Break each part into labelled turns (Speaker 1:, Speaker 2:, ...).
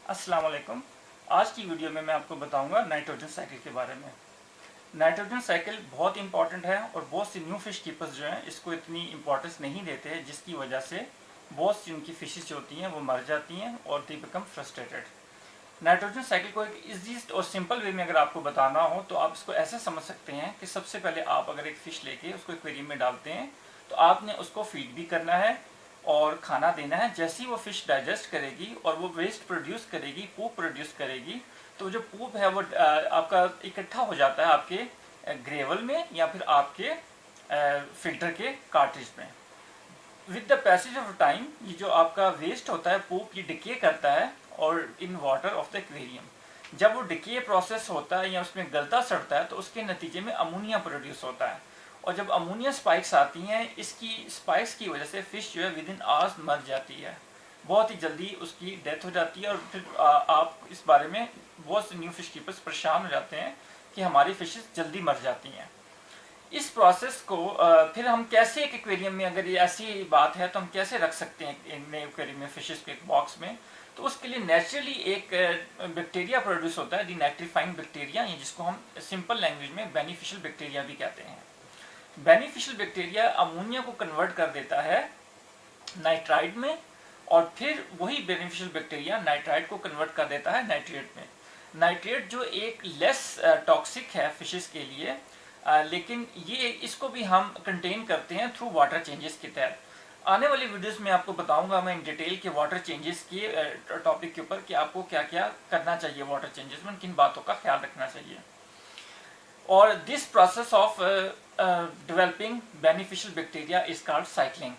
Speaker 1: अस्सलाम वालेकुम। आज की वीडियो में मैं आपको बताऊंगा नाइट्रोजन साइकिल के बारे में। नाइट्रोजन साइकिल बहुत इंपॉर्टेंट है और बहुत सी न्यू फिश कीपर्स जो हैं इसको इतनी इंपॉर्टेंस नहीं देते हैं, जिसकी वजह से बहुत सी उनकी फिशेस जो होती हैं वो मर जाती हैं और they become frustrated. Nitrogen cycle को एक इजी और सिंपल वे में अगर आपको बताना हो तो आप इसको ऐसे समझ सकते हैं कि सबसे पहले आप अगर एक फ़िश लेके उसको एक्वेरियम में डालते हैं तो आपने उसको फीड भी करना है और खाना देना है। जैसे ही वो फिश डाइजेस्ट करेगी और वो वेस्ट प्रोड्यूस करेगी, पूप प्रोड्यूस करेगी, तो जो पूप है वो आपका इकट्ठा हो जाता है आपके ग्रेवल में या फिर आपके फिल्टर के कार्ट्रिज में। With the passage of time ये जो आपका वेस्ट होता है पूप, ये डिके करता है और in water of the aquarium जब वो डिके प्रोसेस होता है या उसमें गलता सड़ता है तो उसके नतीजे में अमोनिया प्रोड्यूस होता है। और जब अमोनिया स्पाइक्स आती हैं, इसकी स्पाइक्स की वजह से फिश जो है विद इन आवर्स मर जाती है, बहुत ही जल्दी उसकी डेथ हो जाती है। और फिर आप इस बारे में बहुत से न्यू फिश कीपर्स परेशान हो जाते हैं कि हमारी फिशेस जल्दी मर जाती हैं। इस प्रोसेस को फिर हम कैसे एक एक्वेरियम में, अगर ये ऐसी बात है तो हम कैसे रख सकते हैं एक्वेरियम में फिशेस को एक बॉक्स में। तो उसके लिए नेचुरली एक बैक्टीरिया प्रोड्यूस होता है, डिनाइट्रीफाइंग बैक्टीरिया, जिसको हम सिंपल लैंग्वेज में बेनिफिशियल बैक्टीरिया भी कहते हैं। बेनिफिशियल बैक्टीरिया अमोनिया को कन्वर्ट कर देता है नाइट्राइड में और फिर वही बेनिफिशियल बैक्टीरिया नाइट्राइड को कन्वर्ट कर देता है नाइट्रेट में। नाइट्रेट जो एक लेस टॉक्सिक है फिशेस के लिए, लेकिन ये इसको भी हम कंटेन करते हैं थ्रू वाटर चेंजेस के तहत। आने वाली वीडियोस में आपको बताऊंगा मैं इन डिटेल के वाटर चेंजेस के टॉपिक के ऊपर कि आपको क्या क्या करना चाहिए वाटर चेंजेस में, किन बातों का ख्याल रखना चाहिए। और this process of developing beneficial bacteria is called cycling.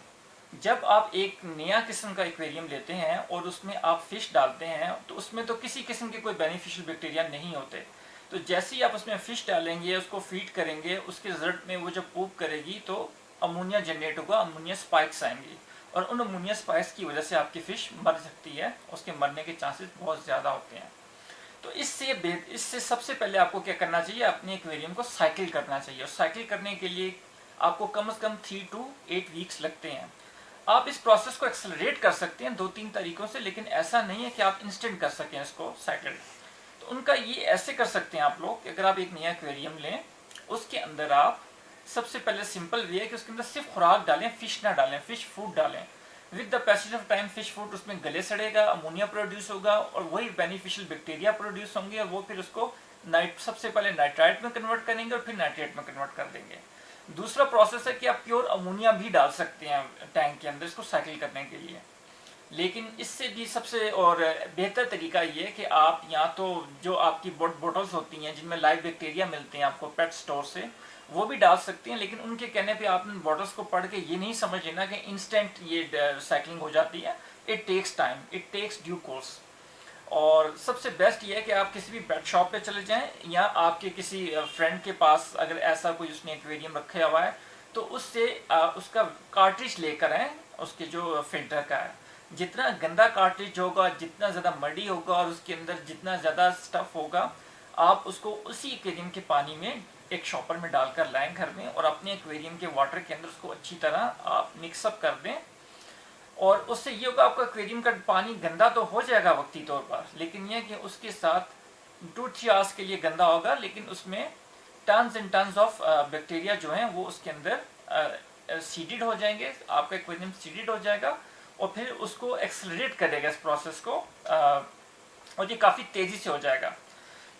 Speaker 1: जब आप एक नया किस्म का एक्वेरियम लेते हैं और उसमें आप फिश डालते हैं तो उसमें तो किसी किस्म के कोई बेनिफिशियल बैक्टीरिया नहीं होते। तो जैसे ही आप उसमें फिश डालेंगे, उसको फीड करेंगे, उसके रिजल्ट में वो जब पूप करेगी तो अमोनिया जनरेट होगा, अमोनिया स्पाइक्स आएंगी और उन अमोनिया स्पाइक्स की वजह से आपकी फिश मर सकती है, उसके मरने के चांसेस बहुत ज़्यादा होते हैं। तो इससे सबसे पहले आपको क्या करना चाहिए, अपने एक्वेरियम को साइकिल करना चाहिए। और साइकिल करने के लिए आपको कम से कम 3 to 8 वीक्स लगते हैं। आप इस प्रोसेस को एक्सेलरेट कर सकते हैं 2-3 तरीकों से, लेकिन ऐसा नहीं है कि आप इंस्टेंट कर सकें इसको साइकिल। तो उनका ये ऐसे कर सकते हैं आप लोग कि अगर आप एक नया एक्वेरियम लें, उसके अंदर आप सबसे पहले सिंपल वे है कि उसके अंदर सिर्फ खुराक डालें, फिश ना डालें, फिश फूड डालें। With the passage of time fish food उसमें गले सड़ेगा, अमोनिया प्रोड्यूस होगा और वही बेनिफिशियल बैक्टीरिया प्रोड्यूस होंगे और वो फिर उसको सबसे पहले नाइट्राइट में कन्वर्ट करेंगे और फिर नाइट्रेट में कन्वर्ट कर देंगे। दूसरा प्रोसेस है कि आप प्योर अमोनिया भी डाल सकते हैं टैंक के अंदर इसको साइकिल करने के लिए, लेकिन इससे भी सबसे और बेहतर तरीका ये है कि आप या तो जो आपकी बोटल्स होती हैं जिनमें लाइव बैक्टीरिया मिलते हैं आपको पेट स्टोर से, वो भी डाल सकते हैं। लेकिन उनके कहने पे आप इन बॉटल्स को पढ़ के ये नहीं समझ लेना कि इंस्टेंट ये साइकिलिंग हो जाती है। It takes time, it takes due course. और सबसे बेस्ट ये है कि आप किसी भी पेट शॉप पे चले जाएं या आपके किसी फ्रेंड के पास अगर ऐसा कोई उसने एक्वेरियम रखा हुआ है तो उससे उसका कार्ट्रिज लेकर आए, उसके जो फिल्टर का है। जितना गंदा कार्ट्रिज होगा, जितना ज़्यादा मडी होगा और उसके अंदर जितना ज़्यादा स्टफ होगा, आप उसको उसी एक्वेरियम के पानी में एक शॉपर में डालकर लाएं घर में और अपने एक्वेरियम के वाटर के अंदर उसको अच्छी तरह आप मिक्सअप कर दें। और उससे ये होगा आपका एक्वेरियम का पानी गंदा तो हो जाएगा वक्ती तौर पर, लेकिन यह कि उसके साथ 2-3 आवर्स के लिए गंदा होगा, लेकिन उसमें tons and tons of bacteria जो हैं वो उसके अंदर सीडेड हो जाएंगे, आपका एक्वेरियम सीडेड हो जाएगा और फिर उसको एक्सेलरेट करेगा इस प्रोसेस को, और ये काफ़ी तेज़ी से हो जाएगा।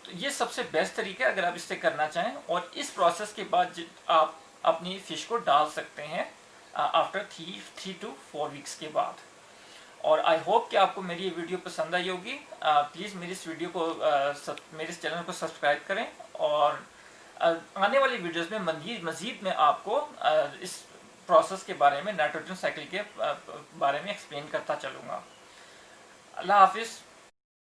Speaker 1: तो ये सबसे बेस्ट तरीका है अगर आप इससे करना चाहें। और इस प्रोसेस के बाद आप अपनी फिश को डाल सकते हैं आफ्टर 3 to 4 वीक्स के बाद। और आई होप कि आपको मेरी ये वीडियो पसंद आई होगी। प्लीज़ मेरी इस वीडियो को मेरे इस चैनल को सब्सक्राइब करें और आने वाली वीडियोस में मज़ीद मैं आपको इस प्रोसेस के बारे में, नाइट्रोजन साइकिल के बारे में एक्सप्लेन करता चलूँगा। अल्लाह हाफिज़।